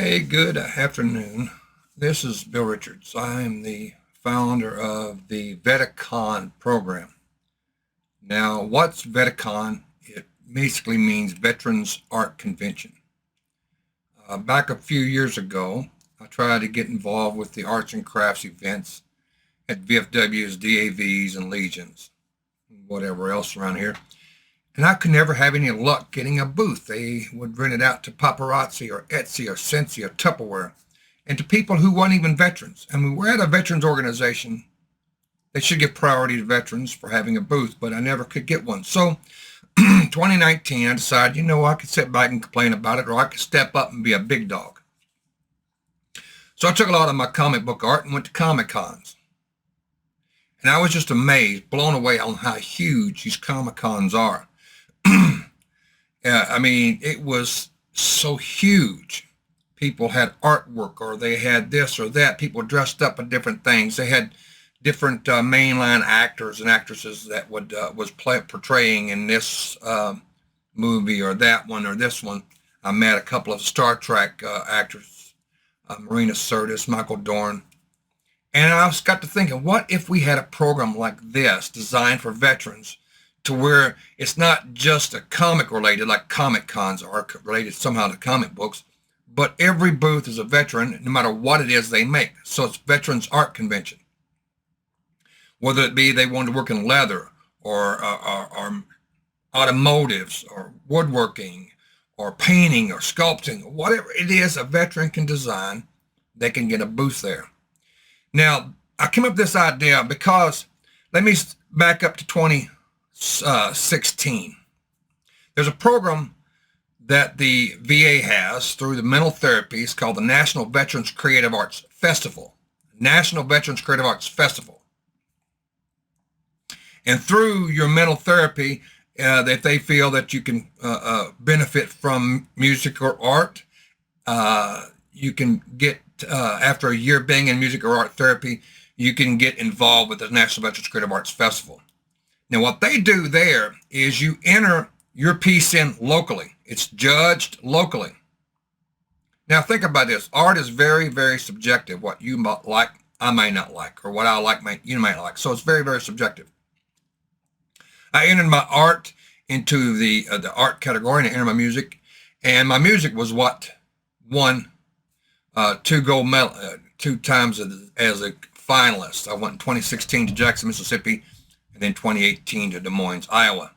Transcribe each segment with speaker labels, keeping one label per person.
Speaker 1: Hey, good afternoon. This is Bill Richards. I am the founder of the VetACon program. Now, what's VetACon? It basically means Veterans Art Convention. Back a few years ago, I tried to get involved with the arts and crafts events at VFWs, DAVs, and Legions, and whatever else around here. And I could never have any luck getting a booth. They would rent it out to paparazzi or Etsy or Scentsy or Tupperware and to people who weren't even veterans. I mean, we're at a veterans organization. They should give priority to veterans for having a booth, but I never could get one. So 2019, I decided, I could sit back and complain about it, or I could step up and be a big dog. So I took a lot of my comic book art and went to Comic Cons. And I was just amazed, blown away on how huge these Comic Cons are. It was so huge. People had artwork, or they had this or that. People dressed up in different things. They had different mainline actors and actresses that was portraying in this movie or that one or this one. I met a couple of Star Trek actors, Marina Sirtis, Michael Dorn. And I got to thinking, what if we had a program like this designed for veterans, to where it's not just a comic related, like Comic Cons are related somehow to comic books, but every booth is a veteran, no matter what it is they make. So it's Veterans Art Convention. Whether it be they want to work in leather or automotives or woodworking or painting or sculpting, whatever it is a veteran can design, they can get a booth there. Now, I came up with this idea because, let me back up to 2016. There's a program that the VA has through the mental therapies called the National Veterans Creative Arts Festival. National Veterans Creative Arts Festival. And through your mental therapy, if they feel that you can benefit from music or art, you can get, after a year being in music or art therapy, you can get involved with the National Veterans Creative Arts Festival. Now, what they do there is you enter your piece in locally. It's judged locally. Now, think about this. Art is very, very subjective. What you might like, I may not like, or what I like, you might like. So it's very, very subjective. I entered my art into the art category, and I entered my music. And my music was what won two gold medal, 2 times as a finalist. I went in 2016 to Jackson, Mississippi, and then 2018 to Des Moines, Iowa.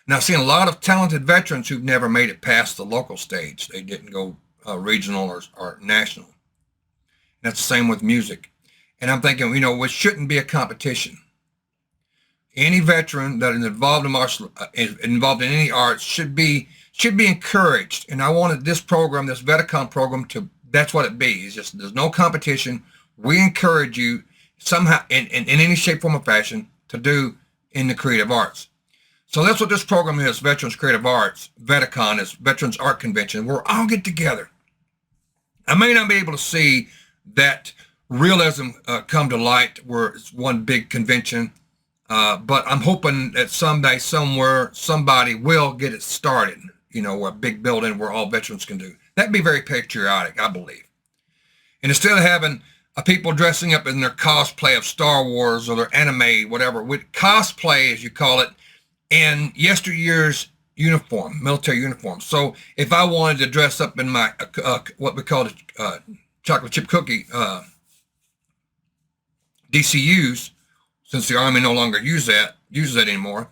Speaker 1: Now, I've seen a lot of talented veterans who've never made it past the local stage. They didn't go regional or national. And that's the same with music. And I'm thinking, it shouldn't be a competition. Any veteran that is involved in any arts should be encouraged. And I wanted this program, this VetACon program, that's what it be. It's just, there's no competition. We encourage you somehow in any shape, form, or fashion to do in the creative arts. So that's what this program is, Veterans Creative Arts. VetACon is Veterans Art Convention, where I'll get together. I may not be able to see that realism come to light where it's one big convention, but I'm hoping that someday, somewhere, somebody will get it started, a big building where all veterans can do. That'd be very patriotic, I believe. And instead of having people dressing up in their cosplay of Star Wars or their anime, whatever, with cosplay, as you call it, in yesteryear's uniform, military uniform. So if I wanted to dress up in my, what we call a chocolate chip cookie, DCUs, since the Army no longer uses that anymore,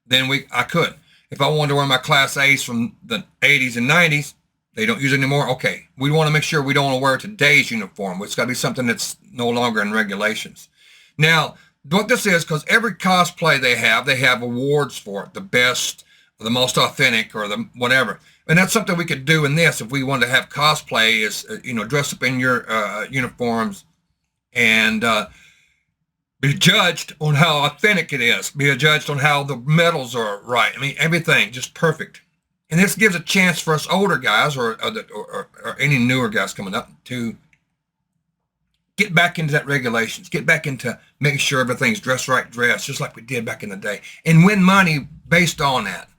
Speaker 1: then I could. If I wanted to wear my Class A's from the 80s and 90s, they don't use it anymore. Okay, we want to make sure we don't want to wear today's uniform. It's got to be something that's no longer in regulations. Now, what this is, because every cosplay they have awards for it, the best, or the most authentic, or the whatever. And that's something we could do in this if we wanted to have cosplay, is dress up in your uniforms and be judged on how authentic it is, be judged on how the medals are right. I mean, everything just perfect. And this gives a chance for us older guys or any newer guys coming up to get back into that regulations, get back into making sure everything's dressed, just like we did back in the day, and win money based on that,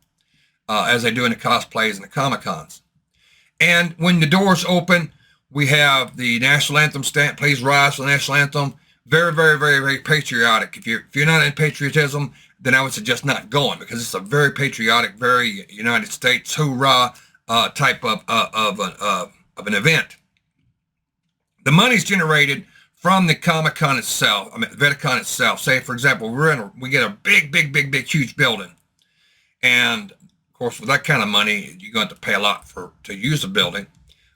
Speaker 1: as they do in the cosplays and the Comic Cons. And when the doors open, we have the national anthem stand. Please rise for the national anthem. Very, very, very, very patriotic. If you're not in patriotism, then I would suggest not going, because it's a very patriotic, very United States hoorah type of an event. The money's generated from the Comic-Con itself, VetACon itself. Say, for example, we get a big, huge building, and of course, with that kind of money, you're going to have to pay a lot to use the building.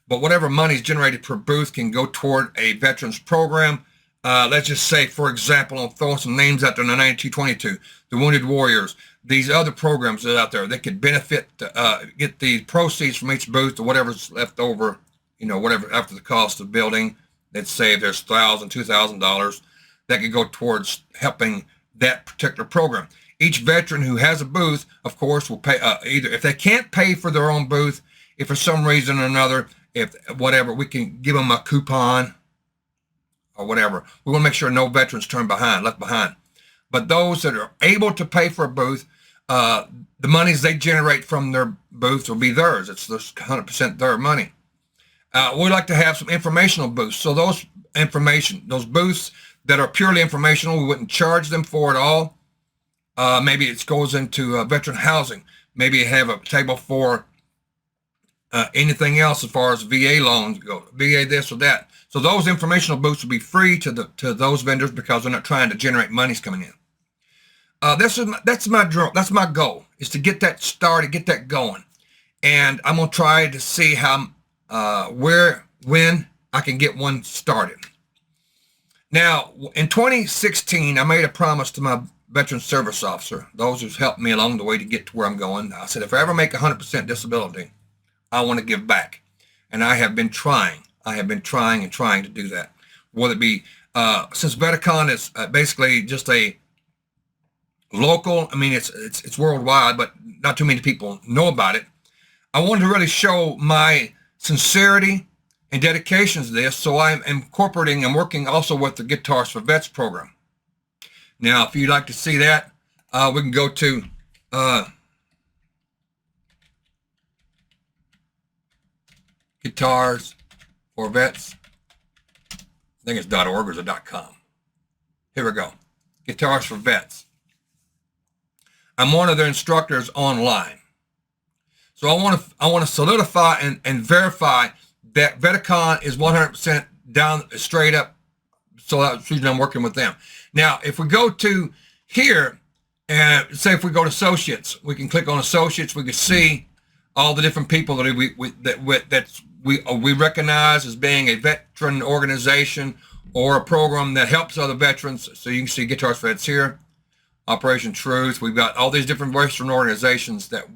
Speaker 1: But whatever money is generated per booth can go toward a veterans program. Let's just say, for example, I'll throw some names out there: the 9222, the Wounded Warriors, these other programs that are out there. They could benefit, get the proceeds from each booth or whatever's left over, whatever after the cost of building. Let's say if there's $1,000, $2,000, that could go towards helping that particular program. Each veteran who has a booth, of course, will pay either if they can't pay for their own booth, if for some reason or another, if whatever, we can give them a coupon or whatever. We want to make sure no veterans left behind. But those that are able to pay for a booth, the monies they generate from their booth will be theirs. It's 100% their money. We like to have some informational booths. So those booths that are purely informational, we wouldn't charge them for it all. Maybe it goes into veteran housing. Maybe you have a table for anything else as far as VA loans go, VA this or that. So those informational booths will be free to those vendors because they're not trying to generate monies coming in. That's my goal, is to get that started, get that going, and I'm gonna try to see how when I can get one started. Now, in 2016, I made a promise to my veteran service officer, those who've helped me along the way to get to where I'm going. I said, if I ever make 100% disability, I want to give back. And I have been trying. And trying to do that. Whether it be, since VetACon is basically just a local, it's worldwide, but not too many people know about it. I wanted to really show my sincerity and dedication to this, so I'm incorporating and working also with the Guitars for Vets program. Now, if you'd like to see that, we can go to Guitars for Vets. I think it's .org or is it .com. Here we go. Guitars for Vets. I'm one of their instructors online. So I want to solidify and verify that VetACon is 100% down straight up. So that's the reason I'm working with them. Now, if we go to here and say if we go to associates, we can click on associates. We can see all the different people that we recognize as being a veteran organization or a program that helps other veterans. So you can see Guitars for Vets here, Operation Truth. We've got all these different veteran organizations that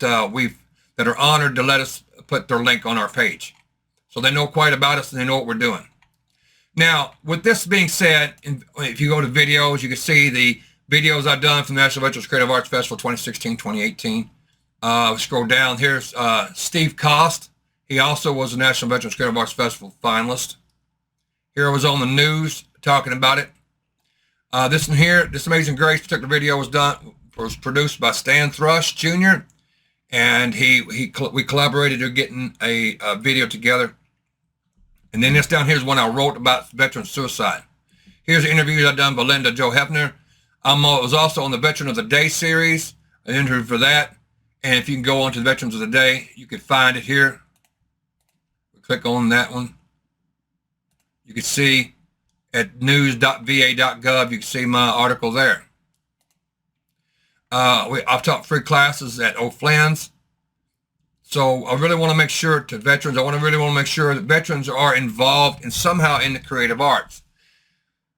Speaker 1: are honored to let us put their link on our page, so they know quite about us and they know what we're doing. Now, with this being said, if you go to videos, you can see the videos I've done from the National Veterans Creative Arts Festival 2016, 2018. Scroll down. Here's Steve Cost. He also was a National Veterans Creative Arts Festival finalist. Here I was on the news talking about it. This one here, This Amazing Grace particular video was produced by Stan Thrush Jr. And we collaborated to getting a video together. And then this down here is one I wrote about veteran suicide. Here's the interviews I've done with Linda Joe Hefner. I was also on the Veteran of the Day series, an interview for that. And if you can go on to the Veterans of the Day, you can find it here. Click on that one. You can see at news.va.gov, you can see my article there. I've taught free classes at O'Flynn's. So I really want to make sure to veterans, really want to make sure that veterans are involved somehow in the creative arts.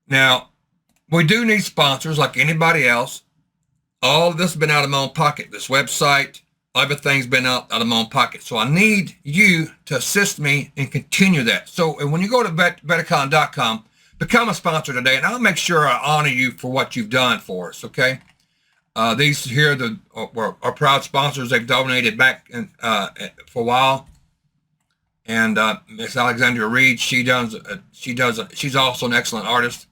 Speaker 1: Now, we do need sponsors like anybody else. All of this has been out of my own pocket. This website, everything's been out of my own pocket. So I need you to assist me and continue that. So when you go to VetACon.com, become a sponsor today, and I'll make sure I honor you for what you've done for us, okay? These here are proud sponsors. They've donated back for a while. And Miss Alexandra Reed, she's also an excellent artist.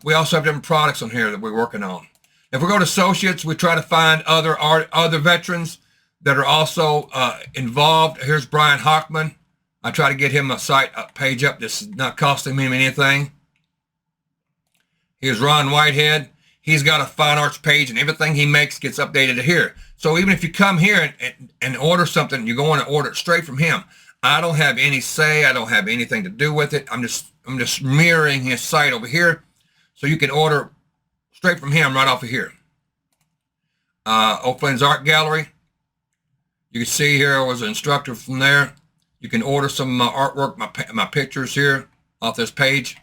Speaker 1: We also have different products on here that we're working on. If we go to associates, we try to find other veterans that are also involved. Here's Brian Hockman. I try to get him a page up that's not costing me anything. Here's Ron Whitehead. He's got a fine arts page, and everything he makes gets updated to here. So even if you come here and order something, you're going to order it straight from him. I don't have any say. I don't have anything to do with it. I'm just mirroring his site over here, so you can order straight from him right off of here. O'Flynn's Art Gallery. You can see here I was an instructor from there. You can order some artwork, my pictures here off this page.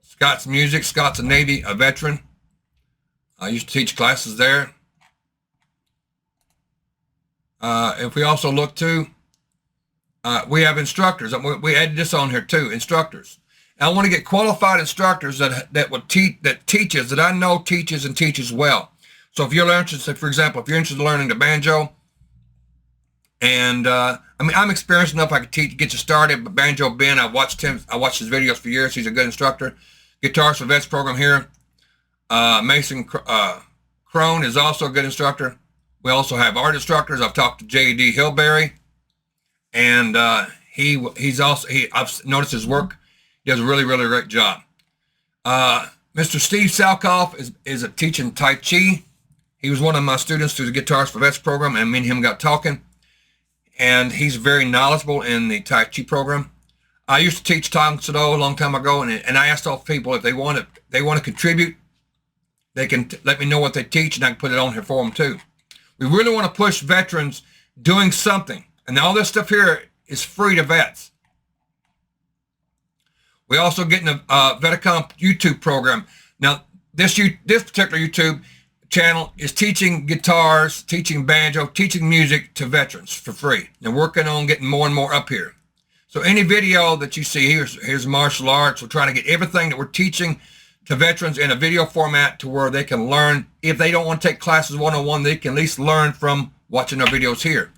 Speaker 1: Scott's Music. Scott's a Navy, a veteran. I used to teach classes there. If we also look to, we have instructors. We added this on here too, instructors. And I want to get qualified instructors that would teach, that I know teaches and teaches well. So if you're interested, for example, if you're interested in learning the banjo, and I mean, I'm experienced enough I could get you started. But Banjo Ben, I watched his videos for years. He's a good instructor. Guitars for Vets program here. Mason Crone is also a good instructor. We also have art instructors. I've talked to J.D. Hilberry, and I've noticed his work. He does a really, really great job. Mr. Steve Salkoff is a teaching Tai Chi. He was one of my students through the Guitars for Vets program, and me and him got talking. And he's very knowledgeable in the Tai Chi program. I used to teach Tang Soo Do a long time ago, and I asked all people if they want to contribute, they can let me know what they teach, and I can put it on here for them too. We really want to push veterans doing something, and all this stuff here is free to vets. We also get in a VetACon YouTube program. Now, this particular YouTube channel is teaching guitars, teaching banjo, teaching music to veterans for free. And working on getting more and more up here. So any video that you see, here's martial arts. We're trying to get everything that we're teaching to veterans in a video format to where they can learn. If they don't want to take classes one-on-one, they can at least learn from watching our videos here.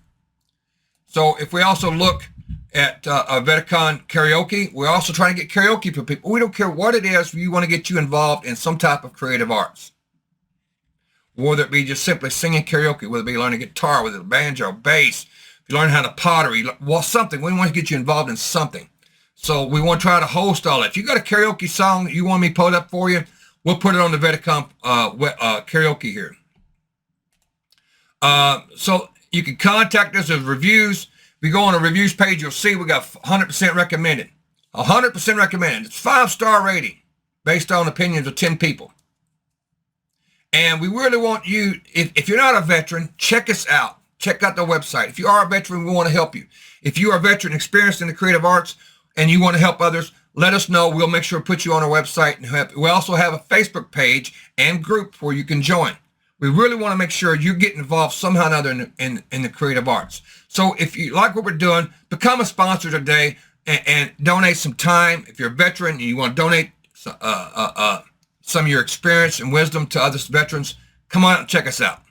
Speaker 1: So if we also look at VetACon karaoke, we're also trying to get karaoke for people. We don't care what it is. We want to get you involved in some type of creative arts. Whether it be just simply singing karaoke, whether it be learning guitar, whether it's banjo, bass, if you learn how to pottery, well, something. We want to get you involved in something. So we want to try to host all that. If you got a karaoke song that you want me to put up for you, we'll put it on the VetACon karaoke here. So you can contact us as reviews. If you go on a reviews page, you'll see we got 100% recommended. 100% recommended. It's 5-star rating based on opinions of 10 people. And we really want you, if you're not a veteran, check us out. Check out the website. If you are a veteran, we want to help you. If you are a veteran experienced in the creative arts and you want to help others, let us know. We'll make sure to put you on our website. And help. We also have a Facebook page and group where you can join. We really want to make sure you get involved somehow or another in the creative arts. So if you like what we're doing, become a sponsor today and donate some time. If you're a veteran and you want to donate some of your experience and wisdom to other veterans, come on out and check us out.